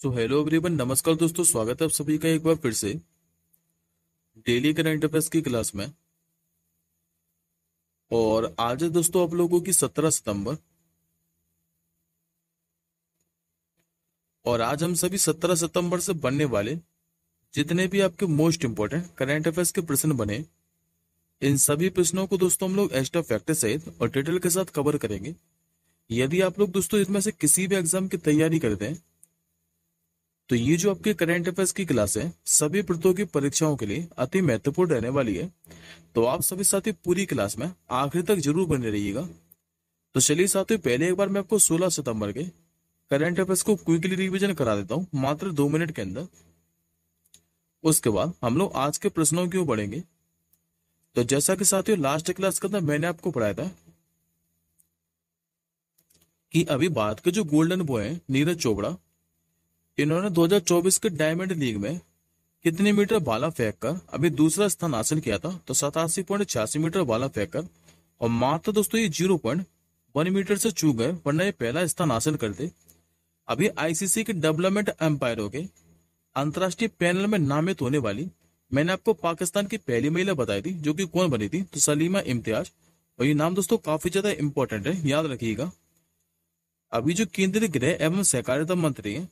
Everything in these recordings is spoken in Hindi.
सो हेलो एवरीवन, नमस्कार दोस्तों। स्वागत है आप सभी का एक बार फिर से डेली करंट अफेयर्स की क्लास में। और आज है दोस्तों आप लोगों की 17 सितंबर। और आज हम सभी 17 सितंबर से बनने वाले जितने भी आपके मोस्ट इंपोर्टेंट करंट अफेयर्स के प्रश्न बने, इन सभी प्रश्नों को दोस्तों हम लोग एक्स्ट्रा फैक्टर सहित और डिटेल के साथ कवर करेंगे। यदि आप लोग दोस्तों इसमें से किसी भी एग्जाम की तैयारी करते हैं तो ये जो आपके करंट अफेयर्स की क्लास है सभी प्रतियोगी परीक्षाओं के लिए अति महत्वपूर्ण रहने वाली है। तो आप सभी साथी पूरी क्लास में आखिर तक जरूर बने रहिएगा। तो चलिए साथियों, पहले एक बार मैं आपको 16 सितंबर के करंट अफेयर्स को क्विकली रिवीजन करा देता हूँ मात्र 2 मिनट के अंदर। उसके बाद हम लोग आज के प्रश्नों की ओर बढ़ेंगे। तो जैसा कि साथियों लास्ट क्लास के अंदर मैंने आपको पढ़ाया था कि अभी भारत के जो गोल्डन बॉय हैं नीरज चोपड़ा, इन्होंने 2024 के डायमंड लीग में कितने मीटर भाला फेंककर अभी दूसरा स्थान हासिल किया था? तो 87.86 मीटर भाला फेंककर। और मात्र दोस्तों ये 0.1 मीटर से चूक गए, वरना ये पहला स्थान हासिल करते। अभी आईसीसी के डेवलपमेंट एम्पायरों के अंतर्राष्ट्रीय पैनल में नामित होने वाली मैंने आपको पाकिस्तान की पहली महिला बताई थी, जो कि कौन बनी थी? तो सलीमा इम्तियाज। और ये नाम दोस्तों काफी ज्यादा इंपॉर्टेंट है, याद रखिएगा। अभी जो केंद्रीय गृह एवं सहकारिता मंत्री है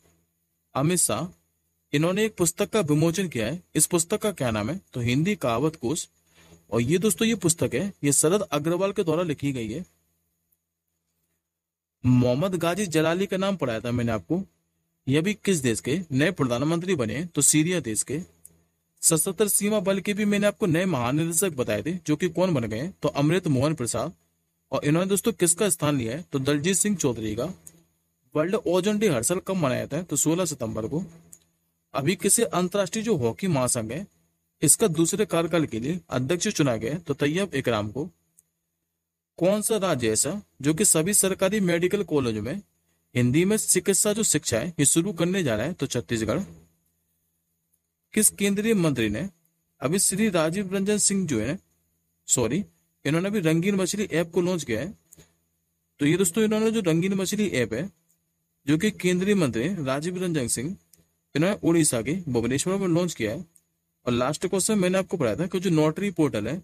अमित शाह, इन्होंने एक पुस्तक का विमोचन किया है। इस पुस्तक का क्या नाम है? तो हिंदी कहावत कोश। और ये दोस्तों ये पुस्तक है, ये शरद अग्रवाल के द्वारा लिखी गई है। मोहम्मद गाजी जलाली का नाम पढ़ाया था मैंने आपको। ये भी किस देश के नए प्रधानमंत्री बने? तो सीरिया देश के। सशस्त्र सीमा बल के भी मैंने आपको नए महानिदेशक बताए थे, जो कि कौन बन गए? तो अमृत मोहन प्रसाद। और इन्होंने दोस्तों किसका स्थान लिया है? तो दलजीत सिंह चौधरी का। वर्ल्ड ओजोन डे हर साल कब मनाया जाता है? तो 16 सितंबर को। अभी किसी अंतर्राष्ट्रीय जो हॉकी महासंघ है इसका दूसरे कार्यकाल के लिए अध्यक्ष चुना गया है? तो तैयब इकराम को। कौन सा राज्य ऐसा जो कि सभी सरकारी मेडिकल कॉलेजों में हिंदी में चिकित्सा जो शिक्षा है ये शुरू करने जा रहा है? तो छत्तीसगढ़। किस केंद्रीय मंत्री ने अभी श्री राजीव रंजन सिंह जो है सॉरी इन्होंने अभी रंगीन मछली ऐप को लॉन्च किया है? तो ये दोस्तों इन्होंने जो रंगीन मछली ऐप है, जो कि केंद्रीय मंत्री राजीव रंजन सिंह, इन्होंने उड़ीसा के भुवनेश्वर में लॉन्च किया है। और लास्ट क्वेश्चन मैंने आपको पढ़ाया था कि जो नोटरी पोर्टल है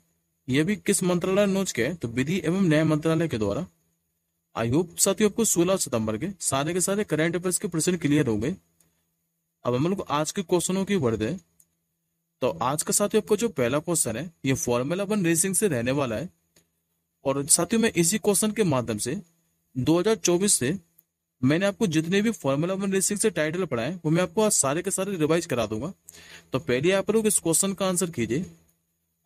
ये भी किस मंत्रालय ने लॉन्च किया है? तो विधि एवं न्याय मंत्रालय के द्वारा। आई होप साथियों आपको 16 सितंबर के सारे करंट अफेयर्स के प्रश्न क्लियर हो गए। अब हम लोग आज के क्वेश्चनों की बढ़ते हैं। तो आज का साथियों आपको जो पहला क्वेश्चन है ये फॉर्मूला 1 रेसिंग से रहने वाला है। और साथियों मैं इसी क्वेश्चन के माध्यम से 2024 से मैंने आपको जितने भी फॉर्मूला 1 रेसिंग से टाइटल पढ़ाए वो मैं आपको आज सारे के सारे रिवाइज करा दूंगा। तो पहले आप लोग इस क्वेश्चन का आंसर कीजिए।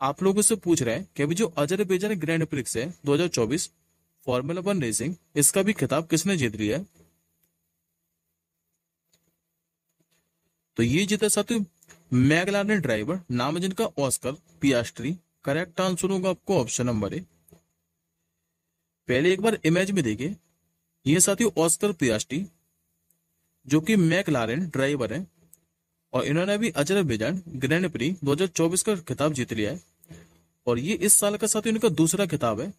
आप लोगों से पूछ रहे हैं कि अभी जो अजरबैजान ग्रैंड प्रिक्स है 2024 फॉर्मूला 1 रेसिंग, इसका भी खिताब किसने जीत लिया है? तो ये जीता साथियों मैकलारेन ड्राइवर, नाम है जिनका ऑस्कर पियास्ट्री। करेक्ट आंसर होगा आपको ऑप्शन नंबर ए। पहले एक बार इमेज में देखिए, ये साथियों ऑस्कर पियास्ट्री जो कि मैकलारेन ड्राइवर है। और इन्होंने अभी अजरबैजान ग्रैंड प्री 2024 का खिताब जीत लिया है। और ये इस साल का साथियों इनका दूसरा खिताब है।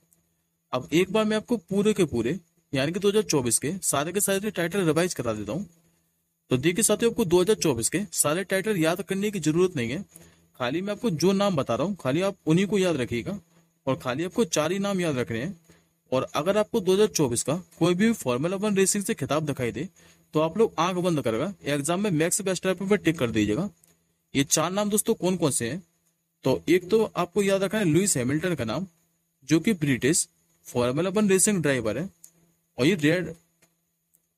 अब एक बार मैं आपको पूरे के पूरे यानी कि 2024 के सारे टाइटल रिवाइज करा देता हूँ। तो देखिए साथियों, आपको 2024 के सारे टाइटल याद करने की जरूरत नहीं है। खाली मैं आपको जो नाम बता रहा हूँ खाली आप उन्हीं को याद रखिएगा। और खाली आपको 4 ही नाम याद रखने हैं। और अगर आपको 2024 का कोई भी फॉर्मूला 1 रेसिंग से खिताब दिखाई दे तो आप लोग आंख बंद करेगा एग्जाम में मैक्स बेस्ट पर टिक कर दीजिएगा। ये 4 नाम दोस्तों कौन कौन से हैं? तो एक तो आपको याद रखना है लुइस हैमिल्टन का नाम, जो कि ब्रिटिश फॉर्मूला 1 रेसिंग ड्राइवर है। और ये रेड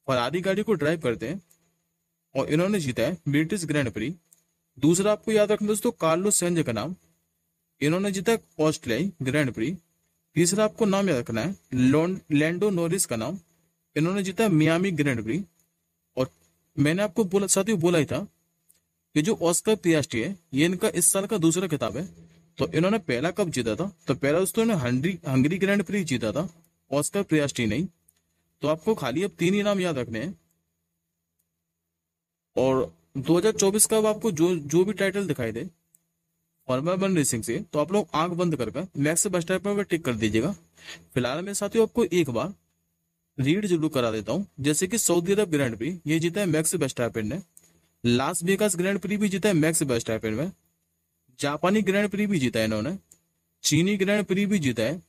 फरारी गाड़ी को ड्राइव करते हैं। और इन्होंने जीता है ब्रिटिश ग्रैंड प्री। दूसरा आपको याद रखना दोस्तों कार्लोस सेंज का नाम, इन्होंने जीता ऑस्ट्रेलियाई ग्रैंड प्री। तीसरा आपको नाम याद रखना है लैंडो नॉरिस का नाम, इन्होंने जीता मियामी ग्रैंड प्री। और मैंने आपको साथियों बोला ही था कि जो ऑस्कर पियास्ट्री है ये इनका इस साल का दूसरा खिताब है। तो इन्होंने पहला कब जीता था? तो पहला दोस्तों इन्होंने हंगरी ग्रैंड प्री जीता था, ऑस्कर पियास्ट्री नहीं। तो आपको खाली अब 3 ही नाम याद रखने हैं। और 2024 का अब आपको जो जो भी टाइटल दिखाई दे फॉर्मूला 1 रेसिंग से, तो आप लोग आंख बंद करके मैक्स बेस्ट पर टिक कर दीजिएगा। फिलहाल मैं साथियों आपको एक बार रीड जरूर करा देता हूँ। जैसे कि सऊदी अरब ग्रैंड प्री ये जीता है मैक्स वर्स्टैपेन ने। लास वेगास ग्रैंड प्री भी जीता है मैक्स वर्स्टैपेन में, जापानी ग्रैंड प्री भी जीता है इन्होंने, चीनी ग्रैंड प्री भी जीता है,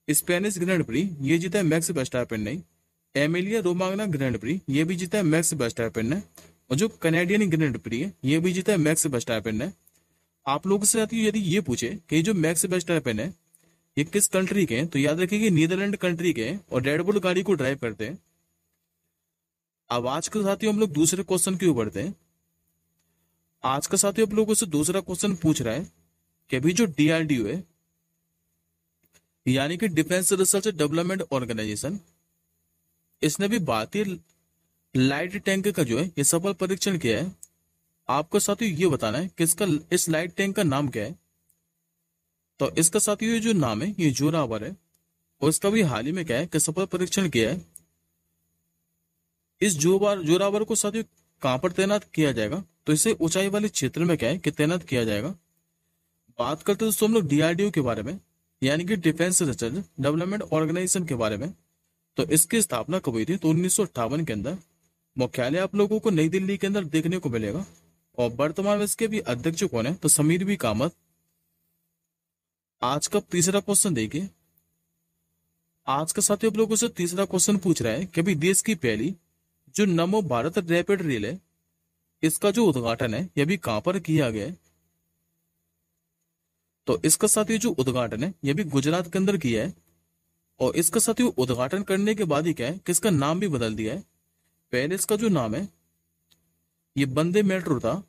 स्पेनिश ग्रैंड प्री ये जीता है मैक्स वर्स्टैपेन ने, एमिलिया रोमांगना ग्रैंड प्री ये भी जीता है मैक्स वर्स्टैपेन ने, और जो कनेडियन ग्रैंड प्री है ये भी जीता है मैक्स वर्स्टैपेन ने। आप लोगों से आती यदि ये पूछे कि जो मैक्स वर्स्टैपेन है ये किस कंट्री के हैं, तो याद रखिए कि नीदरलैंड कंट्री के हैं और रेड बुल गाड़ी को ड्राइव करते हैं। अब आज के साथियों हम लोग दूसरे क्वेश्चन की ओर बढ़ते हैं। आज का साथियों आप लोगों से दूसरा क्वेश्चन पूछ रहा है कि अभी जो डीआरडीओ है यानी कि डिफेंस रिसर्च डेवलपमेंट ऑर्गेनाइजेशन, इसने भी भारतीय लाइट टैंक का जो है ये सफल परीक्षण किया है। आपको साथियों ये बताना है कि इसका इस लाइट टैंक का नाम क्या है। तो इसका साथियों ये जो नाम है ये जोरावर है और इसका भी हाल ही में क्या है कि सफल परीक्षण किया है। इस जोरावर को साथियों कहां पर तैनात किया जाएगा, तो इसे ऊंचाई वाले क्षेत्र में क्या है कि तैनात किया जाएगा। बात करते हैं दोस्तों हम लोग डीआरडीओ के बारे में यानी कि डिफेंस रिसर्च डेवलपमेंट ऑर्गेनाइजेशन के बारे में। तो इसकी स्थापना कब हुई थी, तो 1958 के अंदर। मुख्यालय आप लोगों को नई दिल्ली के अंदर देखने को मिलेगा और वर्तमान में इसके भी अध्यक्ष कौन है, तो समीर बी कामत। आज का तीसरा क्वेश्चन देखिए। आज का साथियों आप लोगों से तीसरा क्वेश्चन पूछ रहा है कि अभी देश की पहली जो नमो भारत रैपिड रेल है इसका जो उद्घाटन है यह भी कहां पर किया गया है। तो इसका साथियों जो उद्घाटन है यह भी गुजरात के अंदर किया है और इसका साथियों उद्घाटन करने के बाद ही क्या है कि इसका नाम भी बदल दिया है। पहले इसका जो नाम है ये वंदे मेट्रो था,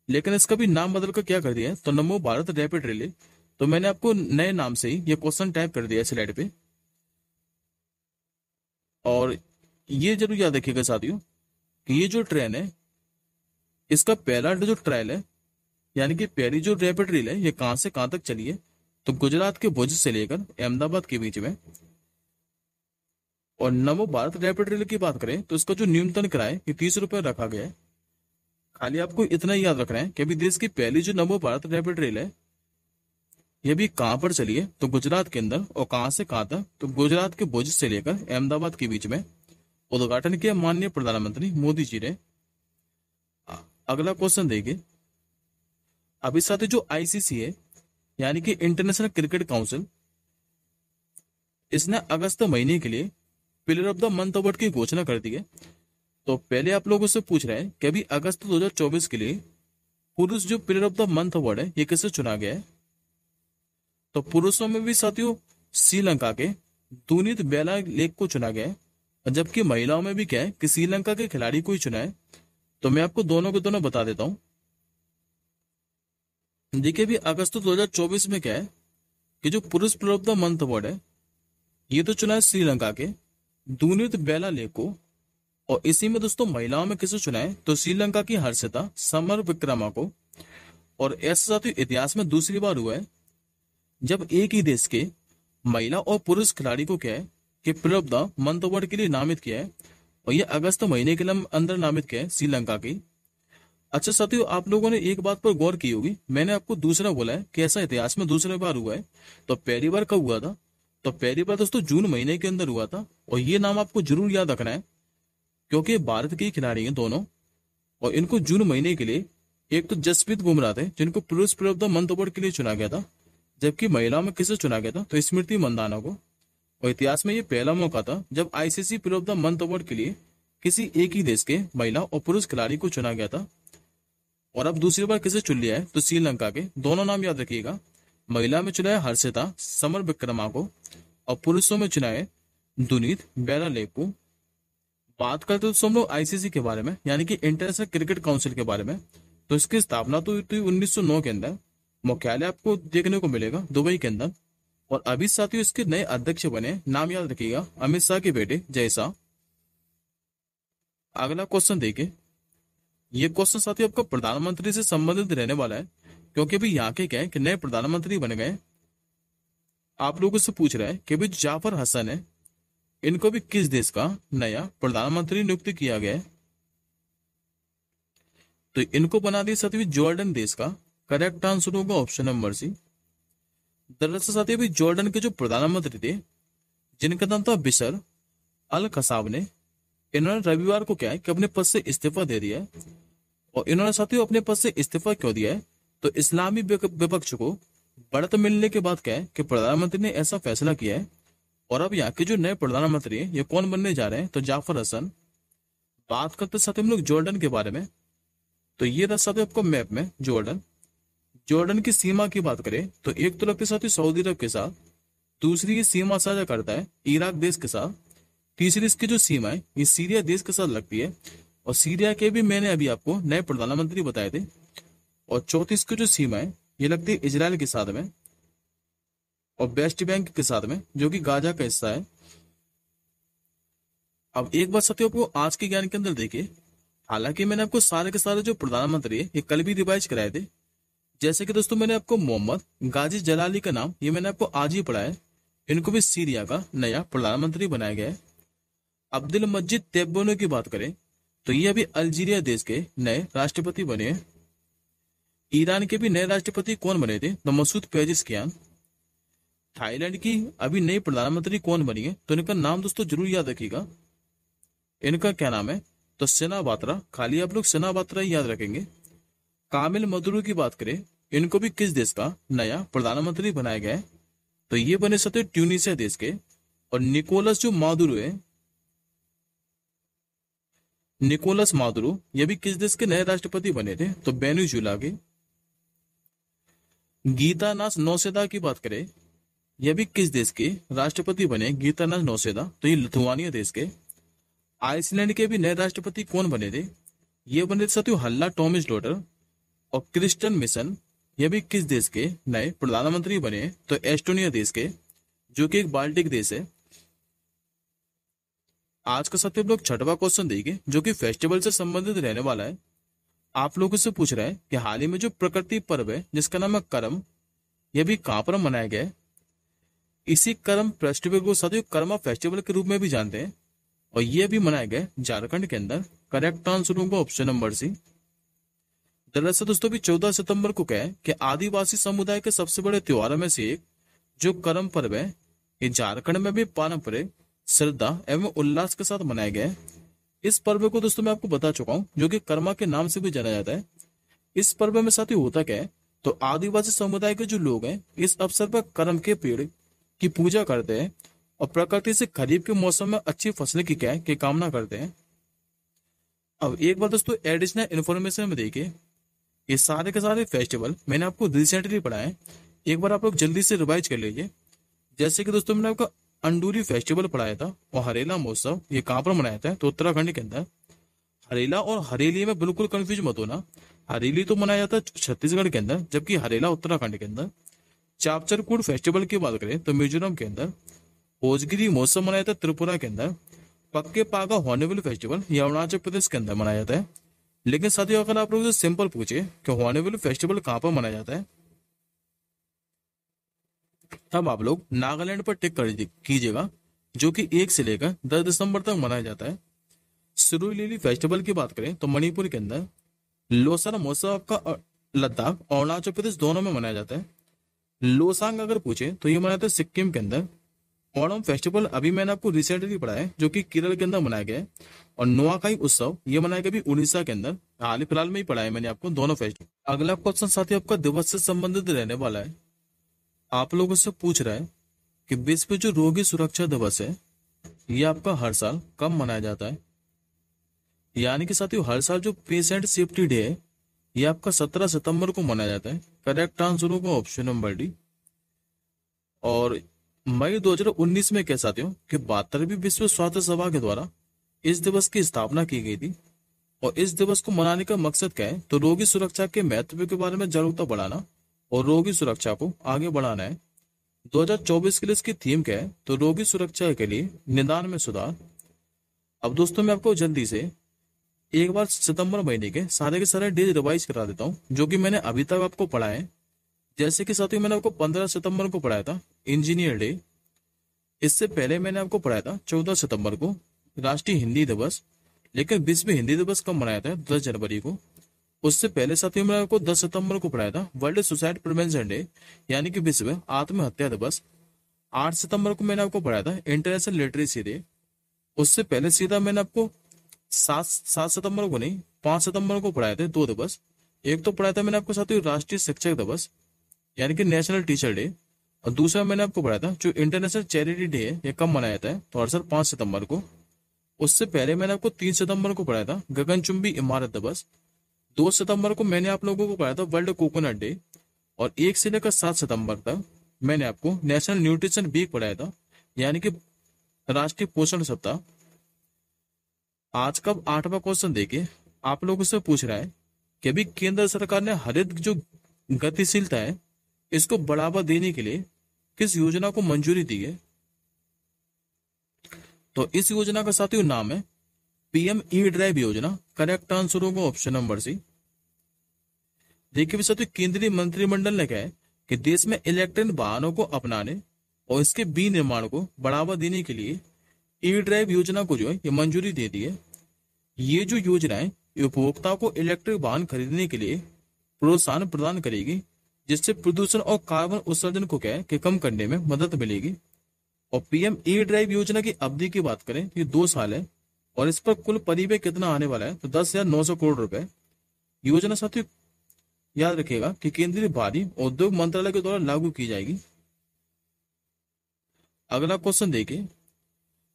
लेकिन इसका भी नाम बदल कर क्या कर दिया है, तो नमो भारत रैपिड रेल है। तो मैंने आपको नए नाम से ही ये क्वेश्चन टाइप कर दिया स्लाइड पे। और ये जरूर याद रखिएगा साथियों कि ये जो ट्रेन है इसका पहला जो ट्रायल है यानी कि पहली जो रैपिड रेल है ये कहां से कहां तक चली है, तो गुजरात के भुज से लेकर अहमदाबाद के बीच में। और नमो भारत रैपिड रेल की बात करें तो इसका जो न्यूनतम किराया ये 30 रुपए रखा गया है। खाली आपको इतना ही याद रखना है कि अभी देश की पहली जो नमो भारत रैपिड रेल है ये भी कहां पर चली है, तो गुजरात के अंदर। और कहां से कहां तक, तो गुजरात के भुज से लेकर अहमदाबाद के बीच में। उद्घाटन किया माननीय प्रधानमंत्री मोदी जी ने। अगला क्वेश्चन देखिए। अभी साथ जो आईसीसी है यानी कि इंटरनेशनल क्रिकेट काउंसिल, इसने अगस्त महीने के लिए player of the month award की घोषणा कर दी है। तो पहले आप लोगों से पूछ रहे हैं कि अभी अगस्त 2024 के लिए पुरुष जो player of the month award है ये किसे चुना गया है। तो पुरुषों में भी साथियों श्रीलंका के दुनीत बेला लेक को चुना गया है, और जबकि महिलाओं में भी क्या है कि श्रीलंका के खिलाड़ी को ही चुना है। तो मैं आपको दोनों के दोनों बता देता हूं। देखिए भी अगस्त 2024 में क्या है कि जो पुरुष player of the month award है ये तो चुना है श्रीलंका के दुनीत बेला लेक को, और इसी में दोस्तों महिलाओं में किसे चुना है, तो श्रीलंका की हर्षिता समर विक्रमा को। और ऐसा साथियों इतिहास में दूसरी बार हुआ है जब एक ही देश के महिला और पुरुष खिलाड़ी को क्या है कि player of the month award के लिए नामित किया है, और ये अगस्त महीने के अंदर नामित किया है श्रीलंका की। अच्छा साथियों आप लोगों ने एक बात पर गौर की होगी, मैंने आपको दूसरा बोला है कि ऐसा इतिहास में दूसरी बार हुआ है। तो पहली बार कब हुआ था, तो पहली बार दोस्तों जून महीने के अंदर हुआ था। और ये नाम आपको जरूर याद रखना है क्योंकि भारत के खिलाड़ी हैं दोनों, और इनको जून महीने के लिए एक तो जसप्रीत बुमराह थे जिनको पुरुष player of the month award के लिए चुना गया था, जबकि महिलाओं में किसे चुना गया था, तो स्मृति मंदाना को। और इतिहास में ये पहला मौका था जब ICC player of the month award के लिए किसी एक ही देश के महिला और पुरुष खिलाड़ी को चुना गया था। और अब दूसरी बार किसे चुन लिया है, तो श्रीलंका के। दोनों नाम याद रखिएगा, महिला में चुना है हर्षिता समर विक्रमा को और पुरुषों में चुना है दुनीत बेला लेक को। बात करते हैं हम लोग आईसीसी के बारे में यानी कि इंटरनेशनल क्रिकेट काउंसिल के बारे में। तो इसकी स्थापना तो हुई थी 1909 के अंदर। मुख्यालय आपको देखने को मिलेगा दुबई के अंदर। और अभी साथियों इसके नए अध्यक्ष बने, नाम याद रखिएगा, अमित शाह के बेटे जय शाह। अगला क्वेश्चन देखिए। ये क्वेश्चन साथियों आपका प्रधानमंत्री से संबंधित रहने वाला है क्योंकि अभी यहाँ के क्या है कि नए प्रधानमंत्री बन गए। आप लोगों से पूछ रहा है कि भाई जाफर हसन है, इनको भी किस देश का नया प्रधानमंत्री नियुक्त किया गया है। तो इनको बना दिया साथियों जॉर्डन देश का। करेक्ट आंसर होगा ऑप्शन नंबर सी। दरअसल साथियों अभी जॉर्डन के जो प्रधानमंत्री थे जिनका नाम था बिशर अल कसाब ने, इन्होंने रविवार को क्या है कि अपने पद से इस्तीफा दे दिया है। और इन्होंने साथियों अपने पद से इस्तीफा क्यों दिया है? तो इस्लामी विपक्ष को बढ़त मिलने के बाद क्या है कि प्रधानमंत्री ने ऐसा फैसला किया है। और अब यहाँ के जो नए प्रधानमंत्री है ये कौन बनने जा रहे हैं? तो जाफर हसन। बात करते साथियों हम लोग जॉर्डन के बारे में। तो ये रहा साथियों आपको मैप में जॉर्डन। जॉर्डन की सीमा की बात करें तो एक तो लगती साथियों सऊदी अरब के साथ, दूसरी ये सीमा साझा करता है इराक देश के साथ, तीसरी इसकी जो सीमा है ये सीरिया देश के साथ लगती है, और सीरिया के भी मैंने अभी आपको नए प्रधानमंत्री बताए थे। और चौथी इसकी जो सीमा है ये लगती है इजराइल के साथ में और वेस्ट बैंक के साथ में, जो कि गाजा का हिस्सा है। अब एक बात साथियों आपको आज के ज्ञान के अंदर देखिए, हालांकि मैंने आपको सारे के सारे जो प्रधानमंत्री है ये कल भी रिवाइज कराए थे। जैसे कि दोस्तों मैंने आपको मोहम्मद गाजी जलाली का नाम ये मैंने आपको आज ही पढ़ा है, इनको भी सीरिया का नया प्रधानमंत्री बनाया गया है। अब्दुल मजीद तेब्बोनो की बात करें तो ये अभी अल्जीरिया देश के नए राष्ट्रपति बने हैं। ईरान के भी नए राष्ट्रपति कौन बने थे? तो मसूद पेजिशकियान। थाईलैंड की अभी नई प्रधानमंत्री कौन बनी है? तो इनका नाम दोस्तों जरूर याद रखिएगा। इनका क्या नाम है? तो सेना बात्रा। खाली आप लोग सेना बात्रा ही याद रखेंगे। कामिल मदुरो की बात करें, इनको भी किस देश का नया प्रधानमंत्री बनाया गया है? तो ये बने सत्य ट्यूनिसिया देश के। और निकोलस जो मादुरो है, निकोलस मादुरो ये भी किस देश के नए राष्ट्रपति बने थे? तो वेनेजुएला के। गीतानास नौसेदा की बात करें, यह भी किस देश के राष्ट्रपति बने? गीतानास नौसेदा। तो ये लिथुआनिया देश के। आइसलैंड के भी नए राष्ट्रपति कौन बने थे? ये बने थे साथियों हल्ला टॉमिस डॉटर। और क्रिस्टन मिशन ये भी किस देश के नए प्रधानमंत्री बने? तो एस्टोनिया देश के, जो कि एक बाल्टिक देश है। आज का साथियों लोग छठवां क्वेश्चन देंगे जो कि फेस्टिवल से संबंधित रहने वाला है। आप लोगों से पूछ रहे हैं कि हाल ही में जो प्रकृति पर्व है जिसका नाम है करम, यह भी कहां पर मनाया गया है? इसी करम फेस्टिवल को साथियों कर्मा फेस्टिवल के रूप में भी जानते हैं, और यह भी मनाया गया झारखंड के अंदर। करेक्ट आंसर होगा ऑप्शन नंबर सी। दरअसल दोस्तों भी 14 सितंबर को क्या है कि आदिवासी समुदाय के सबसे बड़े त्योहारों में से एक जो करम पर्व है ये झारखंड में भी पारंपरिक श्रद्धा एवं उल्लास के साथ मनाया गया है। इस पर्व को दोस्तों मैं आपको बता चुका हूं, जो कि कर्मा के नाम से भी जाना जाता है। इस पर्व में साथ ही होता क्या है, तो आदिवासी समुदाय के जो लोग हैं इस अवसर पर करम के पेड़ की पूजा करते हैं और प्रकृति से खरीफ के मौसम में अच्छी फसलें की क्या है की कामना करते हैं। अब एक बार दोस्तों एडिशनल इन्फॉर्मेशन में देखिए, ये सारे के सारे फेस्टिवल मैंने आपको रिसेंटली पढ़ाए, एक बार आप लोग जल्दी से रिवाइज कर लीजिए। जैसे कि दोस्तों मैंने आपको अंडूरी फेस्टिवल पढ़ाया था, और हरेला महोत्सव ये कहाँ पर मनाया था? तो उत्तराखंड के अंदर। हरेला और हरेली में बिल्कुल कंफ्यूज मत होना, हरेली तो मनाया जाता है छत्तीसगढ़ के अंदर, जबकि हरेला उत्तराखंड के अंदर। चापचरकूट फेस्टिवल की बात करें तो मिजोरम के अंदर। होजगिरी महोत्सव मनाया जाता है त्रिपुरा के अंदर। पक्के पागा हॉर्नबिल फेस्टिवल ये अरुणाचल प्रदेश के अंदर मनाया जाता है। लेकिन साथियों अगर आप लोग से सिंपल पूछे कि हॉर्नबिल फेस्टिवल कहाँ पर मनाया जाता है, तब आप लोग नागालैंड पर टिक कर कीजिएगा, जो कि 1 से लेकर 10 दिसंबर तक मनाया जाता है। सिरोई लिली फेस्टिवल की बात करें तो मणिपुर के अंदर। लोसर महोत्सव आपका लद्दाख और अरुणाचल प्रदेश दोनों में मनाया जाता है। लोसांग अगर पूछे तो ये मनाया जाता है सिक्किम के अंदर। ओणम फेस्टिवल अभी मैंने आपको रिसेंटली पढ़ा है, जो कि केरल के अंदर मनाया गया है। और नुआखाई उत्सव ये मनाया गया उड़ीसा के अंदर। हाल ही फिलहाल में ही पढ़ा है मैंने आपको दोनों फेस्टिवल। अगला क्वेश्चन साथी आपका दिवस से संबंधित रहने वाला है। आप लोगों से पूछ रहा है कि विश्व जो रोगी सुरक्षा दिवस है ये आपका हर साल कब मनाया जाता है? यानी कि साथियों हर साल जो पेशेंट सेफ्टी डे है ये आपका 17 सितंबर को मनाया जाता है। करेक्ट आंसर होगा ऑप्शन नंबर डी। और मई 2019 में कह सकते हो कि 72वीं विश्व स्वास्थ्य सभा के द्वारा इस दिवस की स्थापना की गई थी। और इस दिवस को मनाने का मकसद क्या है, तो रोगी सुरक्षा के महत्व के बारे में जागरूकता बढ़ाना और रोगी सुरक्षा को आगे बढ़ाना है। 2024 के लिए इसकी थीम क्या है, तो रोगी सुरक्षा के लिए निदान में सुधार। अब दोस्तों मैं आपको जल्दी से एक बार सितंबर महीने के सारे डेज रिवाइज करा देता हूँ, जो कि मैंने अभी तक आपको पढ़ाए हैं। जैसे कि साथियों मैंने आपको 15 सितंबर को पढ़ाया था इंजीनियर डे। इससे पहले मैंने आपको पढ़ाया था 14 सितंबर को राष्ट्रीय हिंदी दिवस। लेकिन विश्व हिंदी दिवस कब मनाया था? 10 जनवरी को। उससे पहले साथियों मैंने आपको 10 सितंबर को पढ़ाया था वर्ल्ड सुसाइड प्रिवेंशन डे, यानी कि विश्व आत्महत्या दिवस। 8 सितंबर को मैंने आपको पढ़ाया था इंटरनेशनल लिटरेसी डे। उससे पहले सीधा मैंने आपको 7 सितंबर को नहीं 5 सितंबर को पढ़ाए थे 2 दिवस। एक तो पढ़ाया था मैंने आपको साथियों राष्ट्रीय शिक्षक दिवस यानी कि नेशनल टीचर डे, और दूसरा मैंने आपको पढ़ाया था जो इंटरनेशनल चैरिटी डे है, ये कब मनाया जाता है, तो हर साल 5 सितंबर को। उससे पहले मैंने आपको 3 सितंबर को पढ़ाया था गगनचुंबी इमारत दिवस। 2 सितंबर को मैंने आप लोगों को पढ़ाया था वर्ल्ड कोकोनट डे, और 1 से लेकर 7 सितंबर तक मैंने आपको नेशनल न्यूट्रिशन वीक पढ़ाया था यानी कि राष्ट्रीय पोषण सप्ताह। आज का 8वां क्वेश्चन देखिए, आप लोगों से पूछ रहा है कि अभी केंद्र सरकार ने हरित जो गतिशीलता है इसको बढ़ावा देने के लिए किस योजना को मंजूरी दी है। तो इस योजना का साथियों नाम है पीएम ई ड्राइव योजना। करेक्ट आंसर होगा ऑप्शन नंबर सी। देखिए भी साथियों, केंद्रीय मंत्रिमंडल ने कहा है कि देश में इलेक्ट्रिक वाहनों को अपनाने और इसके विनिर्माण को बढ़ावा देने के लिए ई ड्राइव योजना को जो है ये मंजूरी दे दी है। ये जो योजना है ये उपभोक्ताओं को इलेक्ट्रिक वाहन खरीदने के लिए प्रोत्साहन प्रदान करेगी, जिससे प्रदूषण और कार्बन उत्सर्जन को क्या है कि कम करने में मदद मिलेगी। और पीएम ई ड्राइव योजना की अवधि की बात करें ये 2 साल है, और इस पर कुल परिव्यय कितना आने वाला है, तो 10,900 करोड़ रुपए। योजना साथियों याद रखिएगा कि केंद्रीय भारी उद्योग मंत्रालय के द्वारा लागू की जाएगी। अगला क्वेश्चन देखिए,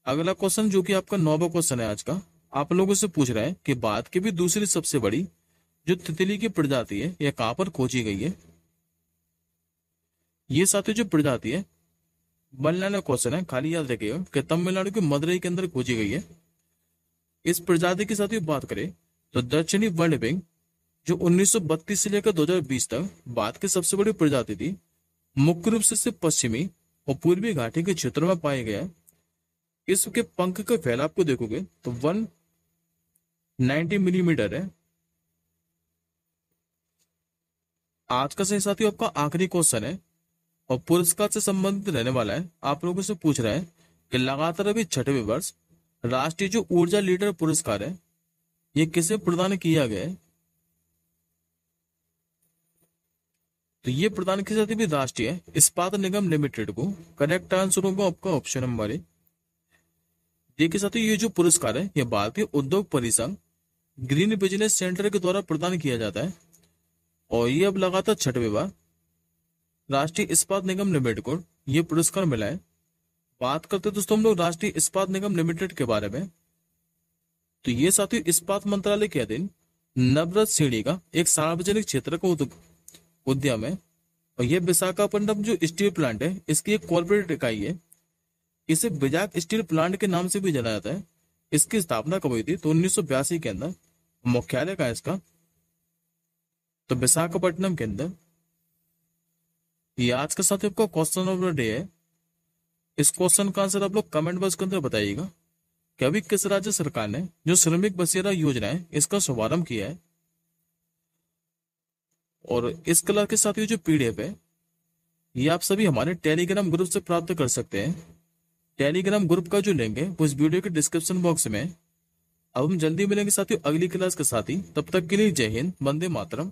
अगला क्वेश्चन जो कि आपका 9वां क्वेश्चन है आज का, आप लोगों से पूछ रहा है कि भारत की भी दूसरी सबसे बड़ी जो तितली की प्रजाति है यह कहां पर खोजी गई है। ये साथियों जो प्रजाति है बनलाना क्वेश्चन है, खाली याद रखिएगा कि तमिलनाडु के मदुरई के अंदर खोजी गई है। इस प्रजाति की साथियों बात करें तो दक्षिणी वन्य विंग जो 1932 से लेकर 2020 तक भारत की सबसे बड़ी प्रजाति थी, मुख्य रूप से पश्चिमी और पूर्वी घाटी के क्षेत्रों में पाया गया है। इसके पंख का फैलाव को देखोगे तो 190 मिलीमीटर है। आज का सही साथियों आपका आखिरी क्वेश्चन है और पुरस्कार से संबंधित रहने वाला है। आप लोगों से पूछ रहा है कि लगातार अभी 6वें वर्ष राष्ट्रीय जो ऊर्जा लीडर पुरस्कार है ये किसे प्रदान किया गया है। तो ये प्रदान की जाती है राष्ट्रीय इस्पात निगम लिमिटेड को। करेक्ट आंसर होगा आपका ऑप्शन नंबर ए। देखिए साथियों ये जो पुरस्कार है ये भारतीय उद्योग परिसंघ ग्रीन बिजनेस सेंटर के द्वारा प्रदान किया जाता है, और ये अब लगातार 6वें बार राष्ट्रीय इस्पात निगम लिमिटेड को ये पुरस्कार मिला है। बात करते दोस्तों हम लोग राष्ट्रीय इस्पात निगम लिमिटेड के बारे में, तो ये साथियों इस्पात मंत्रालय के अधीन नवरत्न श्रेणी का एक सार्वजनिक क्षेत्र का उद्यम है, और यह विशाखापट्टनम जो स्टील प्लांट है इसकी एक कॉर्पोरेट इकाई है। इसे विजाक स्टील प्लांट के नाम से भी जाना जाता है। इसकी स्थापना कब हुई थी, तो 1982 के अंदर। मुख्यालय का है इसका तो विशाखापट्टनम के अंदर। ये आज का साथ आपका क्वेश्चन ऑफ द डे है। इस क्वेश्चन का आंसर आप लोग कमेंट बॉक्स के अंदर बताइएगा कि अभी किस राज्य सरकार ने जो श्रमिक बसेरा योजना है इसका शुभारंभ किया है। और इस क्लास के साथ ये जो पीडीएफ है ये आप सभी हमारे टेलीग्राम ग्रुप से प्राप्त कर सकते हैं। टेलीग्राम ग्रुप का जो लिंक है वो इस वीडियो के डिस्क्रिप्शन बॉक्स में है। अब हम जल्दी मिलेंगे साथियों अगली क्लास के साथ ही, तब तक के लिए जय हिंद, वंदे मातरम।